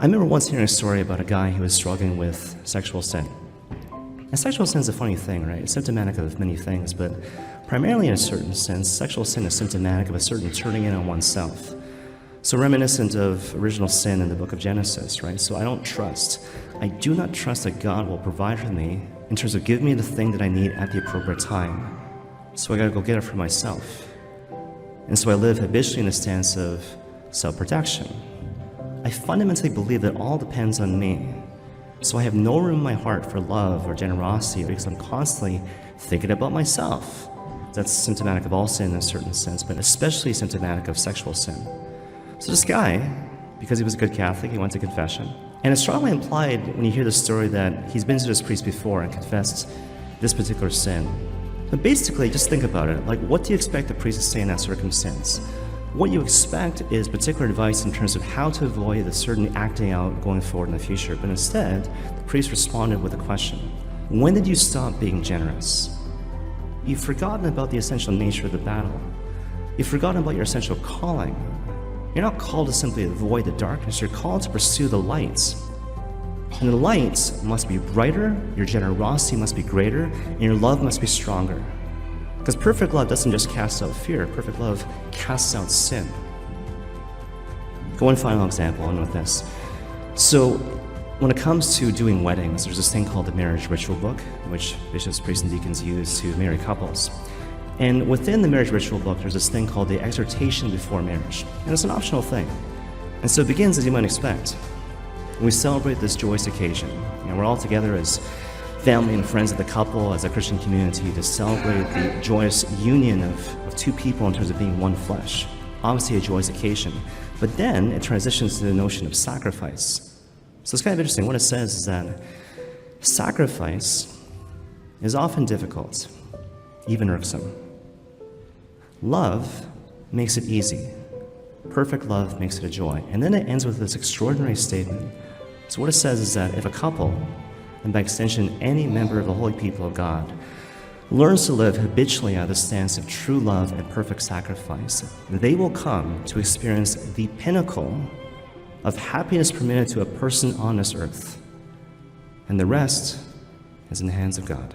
I remember once hearing a story about a guy who was struggling with sexual sin. And sexual sin is a funny thing, right? It's symptomatic of many things, but primarily in a certain sense, sexual sin is symptomatic of a certain turning in on oneself. So reminiscent of original sin in the book of Genesis, right? So I do not trust that God will provide for me in terms of giving me the thing that I need at the appropriate time. So I gotta go get it for myself. And so I live habitually in a stance of self-protection. I fundamentally believe that all depends on me. So I have no room in my heart for love or generosity because I'm constantly thinking about myself. That's symptomatic of all sin in a certain sense, but especially symptomatic of sexual sin. So this guy, because he was a good Catholic, he went to confession. And it's strongly implied when you hear the story that he's been to this priest before and confessed this particular sin. But basically, just think about it. Like, what do you expect the priest to say in that circumstance? What you expect is particular advice in terms of how to avoid a certain acting out going forward in the future. But instead, the priest responded with a question. When did you stop being generous? You've forgotten about the essential nature of the battle. You've forgotten about your essential calling. You're not called to simply avoid the darkness. You're called to pursue the lights. And the lights must be brighter, your generosity must be greater, and your love must be stronger. Because perfect love doesn't just cast out fear, perfect love casts out sin. One final example, and with this. So, when it comes to doing weddings, there's this thing called the marriage ritual book, which bishops, priests, and deacons use to marry couples. And within the marriage ritual book, there's this thing called the exhortation before marriage. And it's an optional thing. And so it begins as you might expect. We celebrate this joyous occasion. We're all together as family and friends of the couple, as a Christian community, to celebrate the joyous union of two people in terms of being one flesh. Obviously a joyous occasion. But then it transitions to the notion of sacrifice. So it's kind of interesting. What it says is that sacrifice is often difficult, even irksome. Love makes it easy. Perfect love makes it a joy. And then it ends with this extraordinary statement. So what it says is that if a couple, and by extension any member of the holy people of God, learns to live habitually out of the stance of true love and perfect sacrifice, they will come to experience the pinnacle of happiness permitted to a person on this earth. And the rest is in the hands of God.